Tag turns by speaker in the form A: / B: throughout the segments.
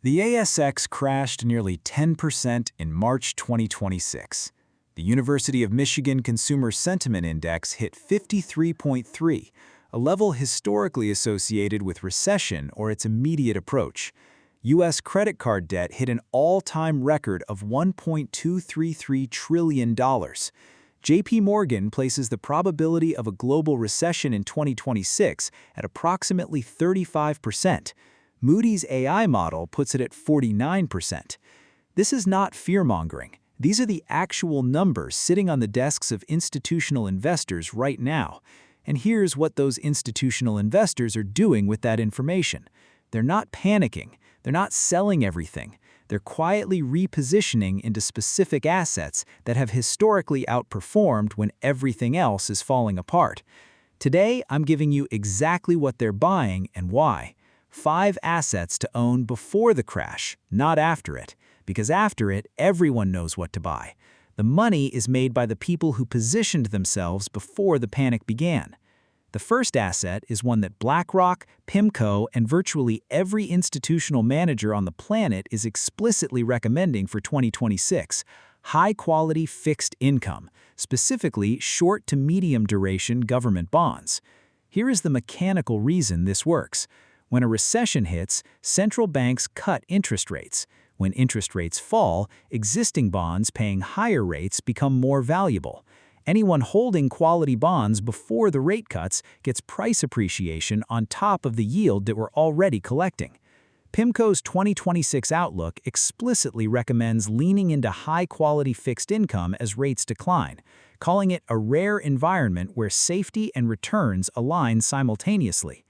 A: The ASX crashed nearly 10% in March 2026. The University of Michigan Consumer Sentiment Index hit 53.3, a level historically associated with recession or its immediate approach. U.S. credit card debt hit an all-time record of $1.233 trillion. J.P. Morgan places the probability of a global recession in 2026 at approximately 35%. Moody's AI model puts it at 49%. This is not fear-mongering. These are the actual numbers sitting on the desks of institutional investors right now. And here's what those institutional investors are doing with that information. They're not panicking. They're not selling everything. They're quietly repositioning into specific assets that have historically outperformed when everything else is falling apart. Today, I'm giving you exactly what they're buying and why. 5 assets to own before the crash, not after it. Because after it, everyone knows what to buy. The money is made by the people who positioned themselves before the panic began. The first asset is one that BlackRock, PIMCO, and virtually every institutional manager on the planet is explicitly recommending for 2026: high-quality fixed income, specifically short to medium duration government bonds. Here is the mechanical reason this works. When a recession hits, central banks cut interest rates. When interest rates fall, existing bonds paying higher rates become more valuable. Anyone holding quality bonds before the rate cuts gets price appreciation on top of the yield that we're already collecting. PIMCO's 2026 outlook explicitly recommends leaning into high-quality fixed income as rates decline, calling it a rare environment where safety and returns align simultaneously.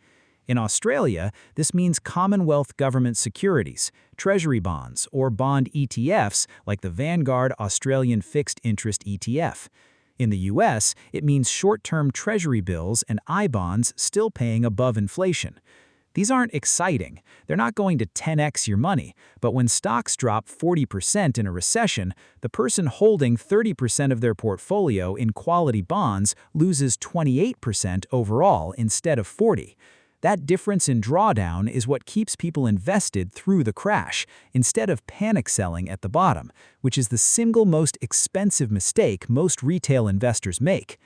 A: In Australia, this means Commonwealth government securities, treasury bonds, or bond ETFs like the Vanguard Australian Fixed Interest ETF. In the US, it means short-term treasury bills and I-bonds still paying above inflation. These aren't exciting. They're not going to 10x your money, but when stocks drop 40% in a recession, the person holding 30% of their portfolio in quality bonds loses 28% overall instead of 40%. That difference in drawdown is what keeps people invested through the crash, instead of panic selling at the bottom, which is the single most expensive mistake most retail investors make.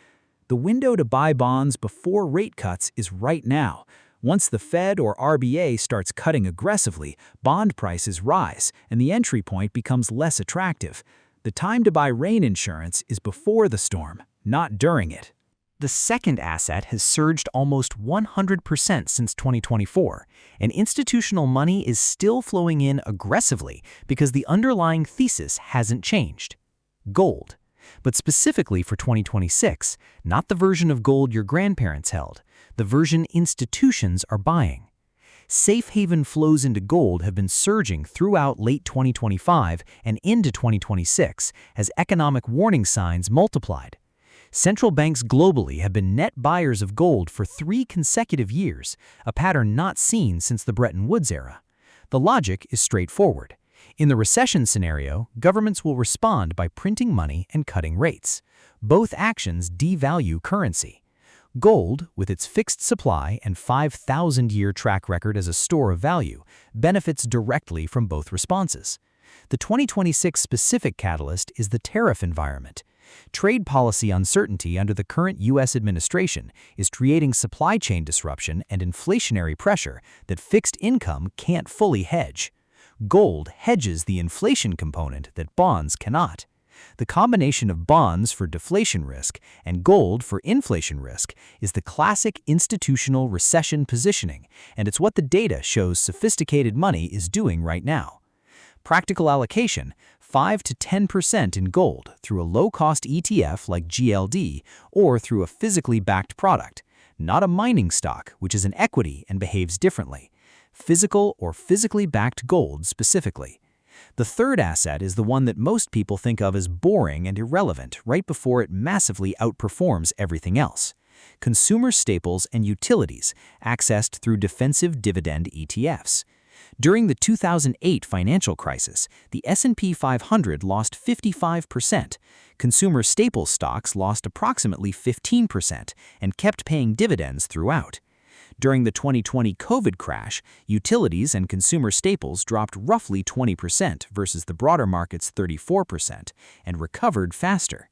A: The window to buy bonds before rate cuts is right now. Once the Fed or RBA starts cutting aggressively, bond prices rise, and the entry point becomes less attractive. The time to buy rain insurance is before the storm, not during it.
B: The second asset has surged almost 100% since 2024, and institutional money is still flowing in aggressively because the underlying thesis hasn't changed. Gold. But specifically for 2026, not the version of gold your grandparents held, the version institutions are buying. Safe haven flows into gold have been surging throughout late 2025 and into 2026 as economic warning signs multiplied. Central banks globally have been net buyers of gold for 3 consecutive years, a pattern not seen since the Bretton Woods era. The logic is straightforward. In the recession scenario, governments will respond by printing money and cutting rates. Both actions devalue currency. Gold, with its fixed supply and 5,000-year track record as a store of value, benefits directly from both responses. The 2026 specific catalyst is the tariff environment. Trade policy uncertainty under the current U.S. administration is creating supply chain disruption and inflationary pressure that fixed income can't fully hedge. Gold hedges the inflation component that bonds cannot. The combination of bonds for deflation risk and gold for inflation risk is the classic institutional recession positioning, and it's what the data shows sophisticated money is doing right now. Practical allocation: 5 to 10% in gold through a low-cost ETF like GLD or through a physically backed product, not a mining stock, which is an equity and behaves differently. Physical or physically backed gold specifically. The third asset is the one that most people think of as boring and irrelevant right before it massively outperforms everything else: consumer staples and utilities accessed through defensive dividend ETFs. During the 2008 financial crisis, the S&P 500 lost 55%. Consumer staples stocks lost approximately 15% and kept paying dividends throughout. During the 2020 COVID crash, utilities and consumer staples dropped roughly 20% versus the broader market's 34% and recovered faster.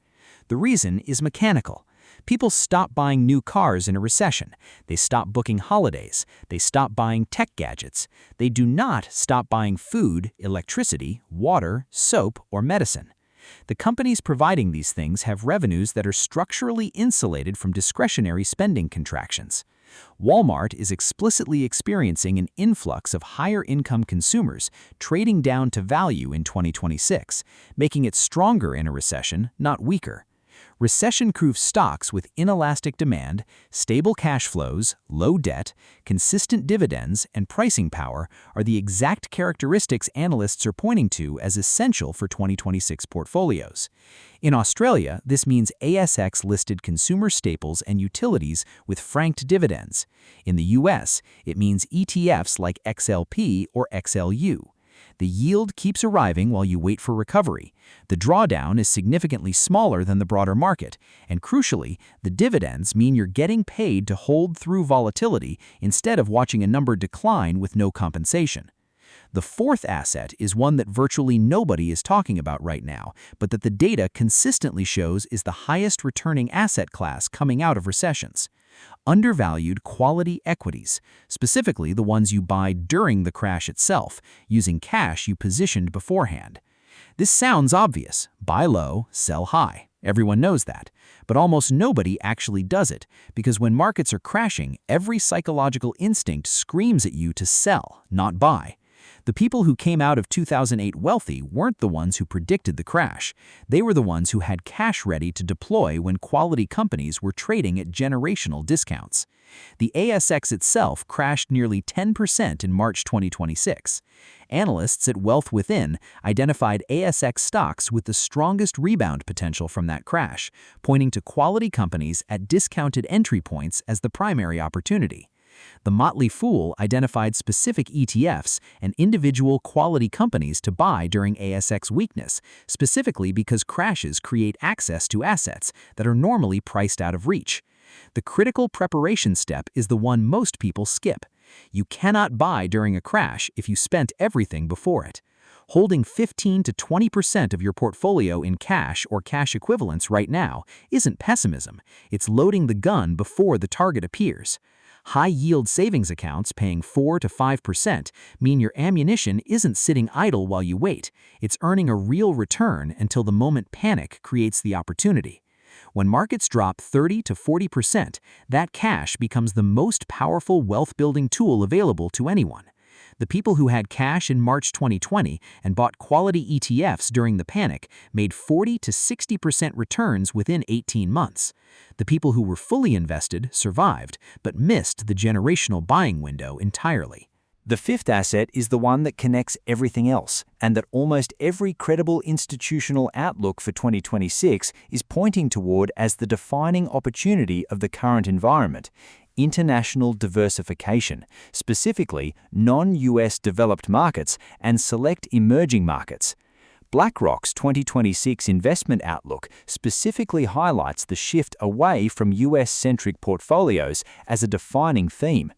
B: The reason is mechanical. People stop buying new cars in a recession. They stop booking holidays. They stop buying tech gadgets. They do not stop buying food, electricity, water, soap, or medicine. The companies providing these things have revenues that are structurally insulated from discretionary spending contractions. Walmart is explicitly experiencing an influx of higher-income consumers trading down to value in 2026, making it stronger in a recession, not weaker. Recession-proof stocks with inelastic demand, stable cash flows, low debt, consistent dividends, and pricing power are the exact characteristics analysts are pointing to as essential for 2026 portfolios. In Australia, this means ASX-listed consumer staples and utilities with franked dividends. In the US, it means ETFs like XLP or XLU. The yield keeps arriving while you wait for recovery. The drawdown is significantly smaller than the broader market, and crucially, the dividends mean you're getting paid to hold through volatility instead of watching a number decline with no compensation. The fourth asset is one that virtually nobody is talking about right now, but that the data consistently shows is the highest returning asset class coming out of recessions. Undervalued quality equities, specifically the ones you buy during the crash itself, using cash you positioned beforehand. This sounds obvious. Buy low, sell high. Everyone knows that. But almost nobody actually does it, because when markets are crashing, every psychological instinct screams at you to sell, not buy. The people who came out of 2008 wealthy weren't the ones who predicted the crash. They were the ones who had cash ready to deploy when quality companies were trading at generational discounts. The ASX itself crashed nearly 10% in March 2026. Analysts at Wealth Within identified ASX stocks with the strongest rebound potential from that crash, pointing to quality companies at discounted entry points as the primary opportunity. The Motley Fool identified specific ETFs and individual quality companies to buy during ASX weakness, specifically because crashes create access to assets that are normally priced out of reach. The critical preparation step is the one most people skip. You cannot buy during a crash if you spent everything before it. Holding 15 to 20% of your portfolio in cash or cash equivalents right now isn't pessimism. It's loading the gun before the target appears. High-yield savings accounts paying 4 to 5% mean your ammunition isn't sitting idle while you wait. It's earning a real return until the moment panic creates the opportunity. When markets drop 30 to 40%, that cash becomes the most powerful wealth-building tool available to anyone. The people who had cash in March 2020 and bought quality ETFs during the panic made 40 to 60% returns within 18 months. The people who were fully invested survived, but missed the generational buying window entirely.
A: The fifth asset is the one that connects everything else, and that almost every credible institutional outlook for 2026 is pointing toward as the defining opportunity of the current environment: international diversification, specifically non-US developed markets and select emerging markets. BlackRock's 2026 investment outlook specifically highlights the shift away from US-centric portfolios as a defining theme.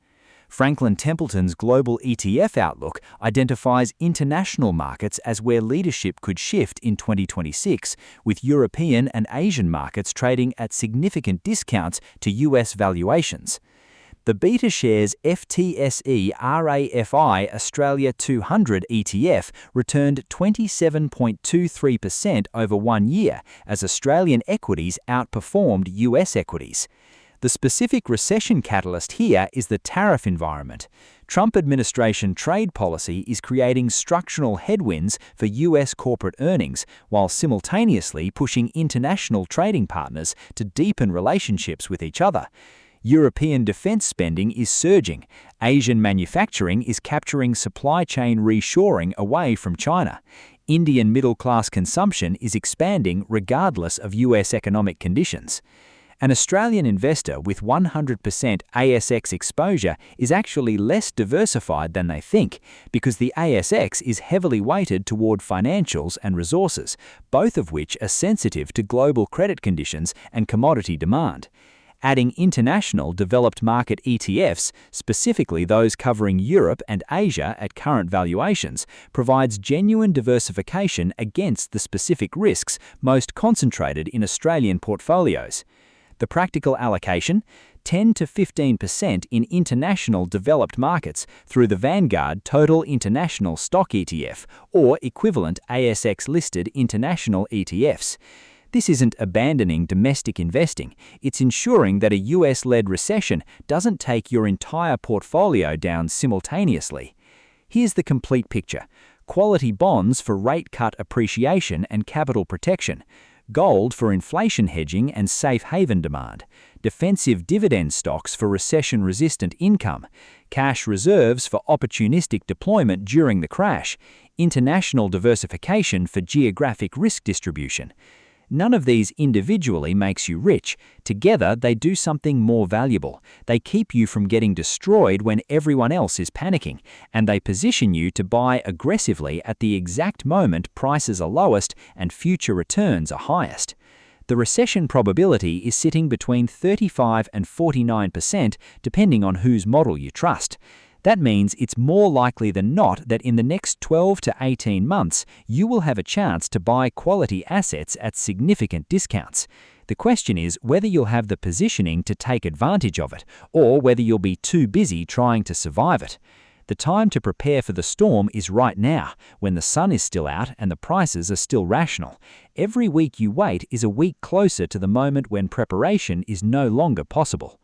A: Franklin Templeton's global ETF outlook identifies international markets as where leadership could shift in 2026, with European and Asian markets trading at significant discounts to US valuations. The BetaShares FTSE RAFI Australia 200 ETF returned 27.23% over 1 year as Australian equities outperformed US equities. The specific recession catalyst here is the tariff environment. Trump administration trade policy is creating structural headwinds for US corporate earnings, while simultaneously pushing international trading partners to deepen relationships with each other. European defense spending is surging. Asian manufacturing is capturing supply chain reshoring away from China. Indian middle-class consumption is expanding regardless of US economic conditions. An Australian investor with 100% ASX exposure is actually less diversified than they think, because the ASX is heavily weighted toward financials and resources, both of which are sensitive to global credit conditions and commodity demand.
B: Adding international developed market ETFs, specifically those covering Europe and Asia at current valuations, provides genuine diversification against the specific risks most concentrated in Australian portfolios. The practical allocation: 10 to 15% in international developed markets through the Vanguard Total International Stock ETF or equivalent ASX-listed international ETFs. This isn't abandoning domestic investing, it's ensuring that a US-led recession doesn't take your entire portfolio down simultaneously. Here's the complete picture: quality bonds for rate cut appreciation and capital protection, gold for inflation hedging and safe haven demand, defensive dividend stocks for recession-resistant income, cash reserves for opportunistic deployment during the crash, international diversification for geographic risk distribution. None of these individually makes you rich. Together, they do something more valuable. They keep you from getting destroyed when everyone else is panicking, and they position you to buy aggressively at the exact moment prices are lowest and future returns are highest. The recession probability is sitting between 35 and 49%, depending on whose model you trust. That means it's more likely than not that in the next 12 to 18 months, you will have a chance to buy quality assets at significant discounts. The question is whether you'll have the positioning to take advantage of it, or whether you'll be too busy trying to survive it. The time to prepare for the storm is right now, when the sun is still out and the prices are still rational. Every week you wait is a week closer to the moment when preparation is no longer possible.